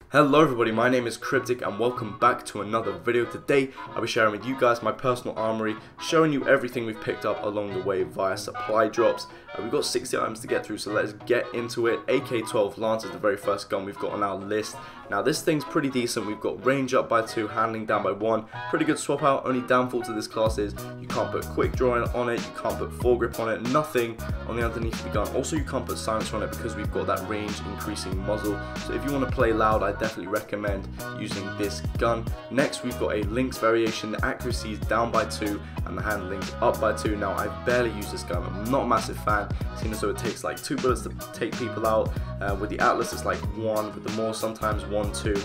Hello everybody, my name is Kryptik and welcome back to another video. Today I'll be sharing with you guys my personal armory, showing you everything we've picked up along the way via supply drops. We've got 60 items to get through, so let's get into it. AK-12 Lance is the very first gun we've got on our list. Now this thing's pretty decent. We've got range up by 2, handling down by 1. Pretty good swap out. Only downfall to this class is you can't put quick draw on it, you can't put foregrip on it, nothing on the underneath of the gun. Also you can't put silencer on it because we've got that range increasing muzzle. So if you want to play loud, I definitely recommend using this gun. Next we've got a Lynx variation. The accuracy is down by 2 and the handling up by 2. Now I barely use this gun. I'm not a massive fan, seeing as though it takes like 2 bullets to take people out. With the Atlas it's like 1, with the Moore sometimes 1, 2,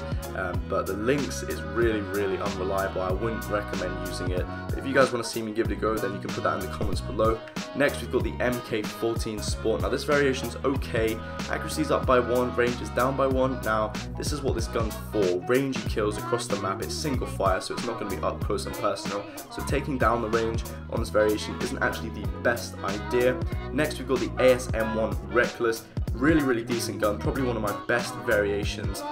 but the Lynx is really unreliable. I wouldn't recommend using it. If you guys want to see me give it a go, then you can put that in the comments below. Next we've got the MK14 Sport. Now this variation's okay. Accuracy's up by 1, range is down by 1. Now this is what this gun's for. Range kills across the map. It's single fire, so it's not going to be up close and personal. So taking down the range on this variation isn't actually the best idea. Next we've got the ASM1 Reckless. Really decent gun, probably one of my best variations.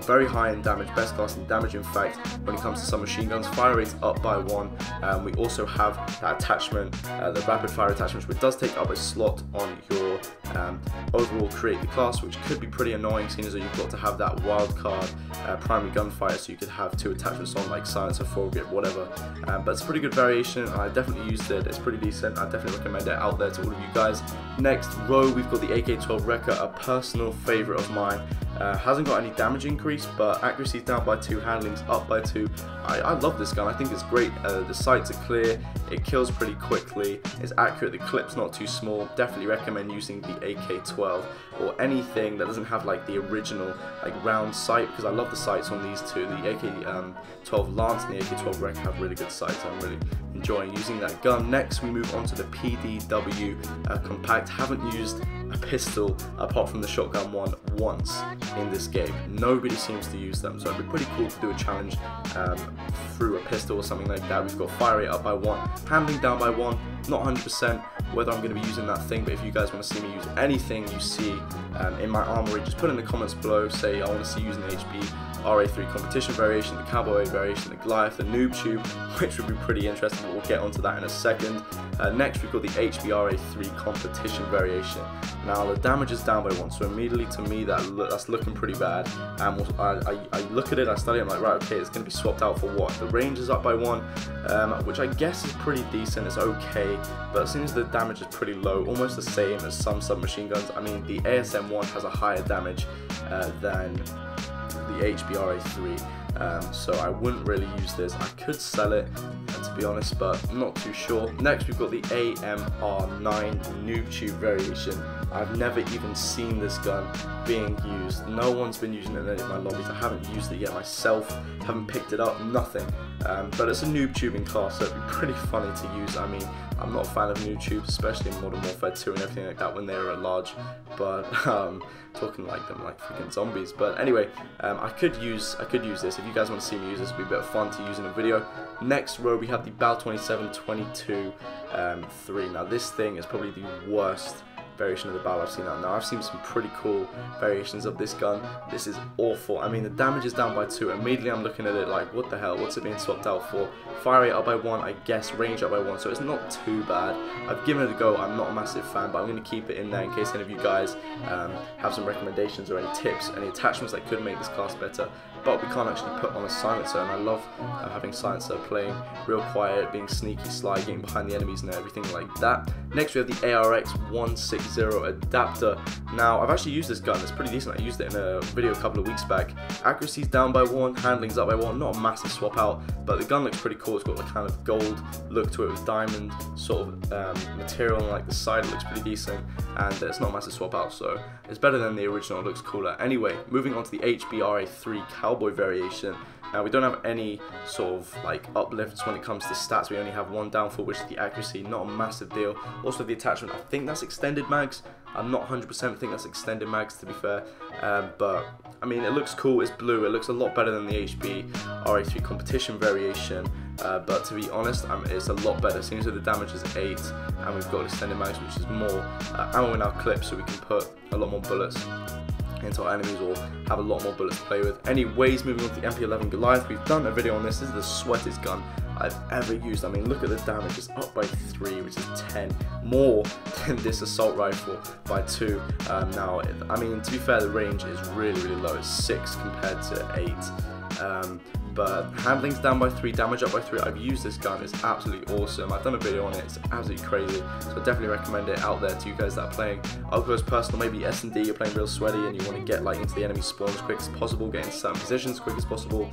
Very high in damage, best class in damage in fact when it comes to submachine guns. Fire rate's up by 1. We also have that attachment, the rapid fire attachment, which does take up a slot on your overall create the class, which could be pretty annoying seeing as though you've got to have that wild card primary gunfighter, so you could have 2 attachments on like silencer, foregrip, whatever. But it's a pretty good variation and I definitely used it. It's pretty decent. I definitely recommend it out there to all of you guys. Next row we've got the AK-12 Wrecker, a personal favorite of mine. Hasn't got any damage increase, but accuracy's down by 2, handling's up by 2. I love this gun. I think it's great. The sights are clear, it kills pretty quickly, it's accurate, the clip's not too small. Definitely recommend using the AK-12 or anything that doesn't have like the original like round sight, because I love the sights on these two. The AK-12 Lance and the AK-12 Wrecker have really good sights. I'm really enjoying using that gun. Next we move on to the PDW Compact. Haven't used a pistol apart from the shotgun one once in this game. Nobody seems to use them, so it'd be pretty cool to do a challenge through a pistol or something like that. We've got fire rate up by 1, handling down by 1. Not 100% whether I'm going to be using that thing, but if you guys want to see me use anything you see in my armory, just put in the comments below. Say I want to see using the HB RA3 competition variation, the Cowboy variation, the Goliath, the Noob Tube, which would be pretty interesting, but we'll get onto that in a second. Next we've got the HB RA3 competition variation. Now the damage is down by 1, so immediately to me that's looking pretty bad. And I look at it, I study it, I'm like, right, okay, it's going to be swapped out for what? The range is up by 1, which I guess is pretty decent, it's okay, but as soon as the damage is pretty low, almost the same as some submachine guns. I mean, the ASM1 has a higher damage than the HBRA3, so I wouldn't really use this. I could sell it to be honest, but I'm not too sure. Next we've got the AMR9 Noob Tube variation. I've never even seen this gun being used. No one's been using it in any of my lobbies. I haven't used it yet myself, haven't picked it up, nothing. But it's a noob tubing class, so it'd be pretty funny to use. I mean, I'm not a fan of noob tubes, especially in Modern Warfare 2 and everything like that when they were at large, but talking like them like freaking zombies. But anyway, I could use this. If you guys want to see me use this, it'd be a bit of fun to use in a video. Next row we have the BAL 27-22 3. Now this thing is probably the worst variation of the BAL I've seen out. Now I've seen some pretty cool variations of this gun. This is awful. I mean, the damage is down by 2. Immediately I'm looking at it like, what the hell, what's it being swapped out for? Fire rate up by 1, I guess, range up by 1, so it's not too bad. I've given it a go. I'm not a massive fan, but I'm going to keep it in there in case any of you guys have some recommendations or any tips, any attachments that could make this class better. But we can't actually put on a silencer, and I love having silencer, playing real quiet, being sneaky, sly, getting behind the enemies and everything like that. Next we have the ARX 160 adapter. Now I've actually used this gun, it's pretty decent. I used it in a video a couple of weeks back. Accuracy's down by 1, handling's up by 1, not a massive swap out, but the gun looks pretty cool. It's got a kind of gold look to it with diamond sort of material on like the side. It looks pretty decent, and it's not a massive swap out, so it's better than the original, it looks cooler. Anyway, moving on to the HBRA3 Cowboy variation. Now we don't have any sort of like uplifts when it comes to stats. We only have 1 downfall, which is the accuracy, not a massive deal. Also the attachment, I think that's extended mags. I'm not 100% think that's extended mags to be fair, but I mean it looks cool, it's blue, it looks a lot better than the HB RA3 competition variation, but to be honest it's a lot better. Seems like the damage is 8 and we've got extended mags, which is more ammo in our clip, so we can put a lot more bullets into our enemies or have a lot more bullets to play with. Anyways, moving on to the MP11 Goliath, we've done a video on this. This is the sweatiest gun I've ever used. I mean, look at the damage, it's up by 3, which is 10 more than this assault rifle by 2. Now, I mean, to be fair, the range is really low. It's 6 compared to 8. But handling's down by 3, damage up by 3. I've used this gun, it's absolutely awesome. I've done a video on it, it's absolutely crazy. So I definitely recommend it out there to you guys that are playing up close personal, maybe S&D, you're playing real sweaty and you want to get like into the enemy spawn as quick as possible, get into certain positions as quick as possible,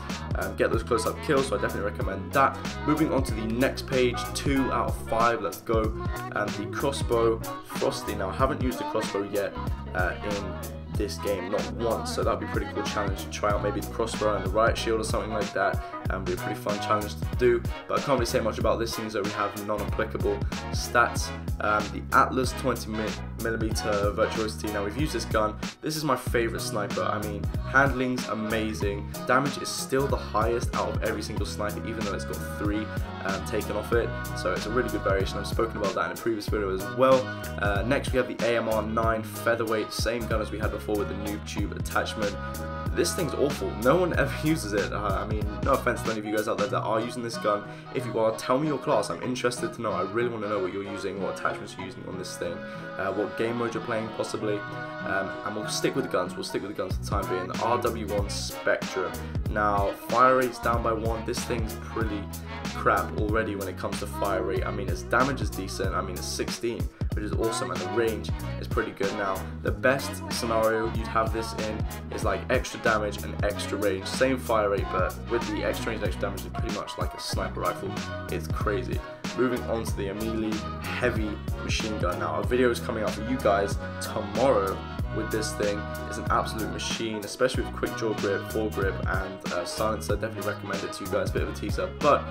get those close up kills, so I definitely recommend that. Moving on to the next page, 2 out of 5, let's go. The crossbow Frosty. Now I haven't used the crossbow yet in this game, not once, so that'd be a pretty cool challenge to try out, maybe the crossbow and the riot shield or something like that, and be a pretty fun challenge to do. But I can't really say much about this thing, so we have non-applicable stats. The Atlas 20mm virtuosity. Now we've used this gun, this is my favorite sniper. I mean, handling's amazing, damage is still the highest out of every single sniper, even though it's got 3 taken off it, so it's a really good variation. I've spoken about that in a previous video as well. Next we have the AMR 9 featherweight, same gun as we had before with the noob tube attachment. This thing's awful, no one ever uses it. I mean, no offense to any of you guys out there that are using this gun. If you are, tell me your class, I'm interested to know. I really want to know what you're using, what attachments you're using on this thing, what game mode you're playing possibly, and we'll stick with the guns, for the time being. The RW1 Spectrum. Now, fire rate's down by 1, this thing's pretty crap already when it comes to fire rate. I mean, its damage is decent, I mean it's 16, which is awesome, and the range is pretty good. Now, the best scenario you'd have this in is like extra damage and extra range, same fire rate, but with the extra range and extra damage, it's pretty much like a sniper rifle. It's crazy. Moving on to the Armory heavy machine gun. Now, a video is coming out for you guys tomorrow with this thing. It's an absolute machine, especially with quick draw grip, foregrip, and silencer. Definitely recommend it to you guys. Bit of a teaser, but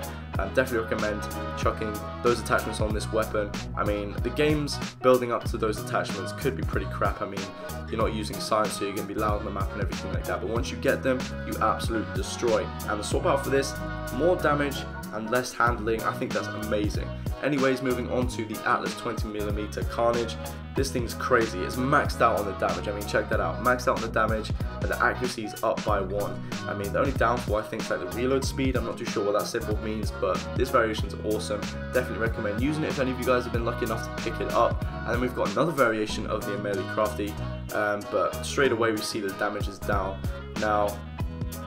definitely recommend chucking those attachments on this weapon. I mean, the games building up to those attachments could be pretty crap. I mean, you're not using silencer, you're going to be loud on the map and everything like that, but once you get them, you absolutely destroy. And the swap out for this, more damage and less handling, I think that's amazing. Anyways, moving on to the Atlas 20mm Carnage. This thing's crazy, it's maxed out on the damage. I mean, check that out, maxed out on the damage, and the accuracy is up by 1. I mean, the only downfall I think is like the reload speed. I'm not too sure what that symbol means, but this variation is awesome. Definitely recommend using it if any of you guys have been lucky enough to pick it up. And then we've got another variation of the Armory Crafty, but straight away we see the damage is down. Now,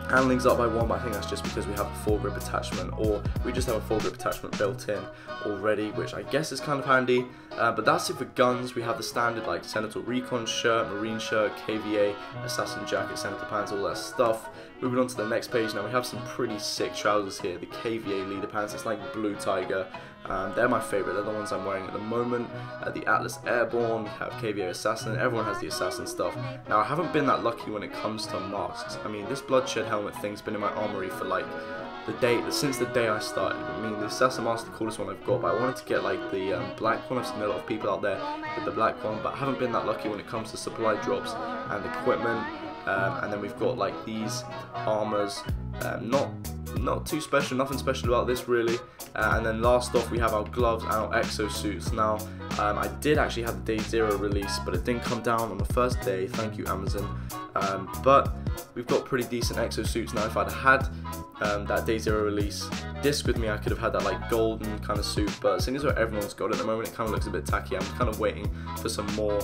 handling's up by 1, but I think that's just because we have a foregrip attachment, or we just have a foregrip attachment built in already, which I guess is kind of handy. But that's it for guns. We have the standard like Senator Recon shirt, Marine shirt, KVA, Assassin jacket, Senator pants, all that stuff. Moving on to the next page now, we have some pretty sick trousers here. The KVA leader pants, it's like Blue Tiger. They're my favorite, they're the ones I'm wearing at the moment. The Atlas Airborne, we have KVA Assassin, everyone has the Assassin stuff. Now, I haven't been that lucky when it comes to masks. I mean, this bloodshed helmet thing's been in my armory for like since the day I started. I mean, the Assassin mask is the coolest one I've got, but I wanted to get like the black one. I've seen a lot of people out there with the black one, but I haven't been that lucky when it comes to supply drops and equipment. And then we've got like these armors, not too special, nothing special about this really. And then last off we have our gloves and our exosuits. Now I did actually have the Day 0 release, but it didn't come down on the first day, thank you Amazon. But we've got pretty decent exosuits now. If I'd had that Day 0 release disc with me, I could have had that like golden kind of suit, but seeing as though everyone's got it at the moment, it kind of looks a bit tacky. I'm kind of waiting for some more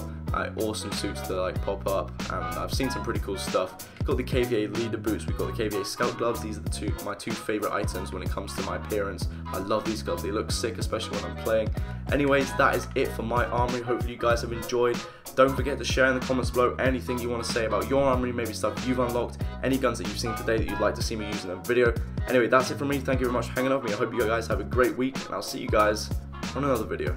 awesome suits to like pop up, and I've seen some pretty cool stuff. We've got the KVA leader boots, we've got the KVA scout gloves. These are my two favorite items when it comes to my appearance. I love these gloves, they look sick, especially when I'm playing. Anyways, that is it for my armory. Hopefully you guys have enjoyed. Don't forget to share in the comments below anything you want to say about your armory, maybe stuff you've unlocked, any guns that you've seen today that you'd like to see me use in a video. Anyway, that's it from me. Thank you very much for hanging out with me. I hope you guys have a great week, and I'll see you guys on another video.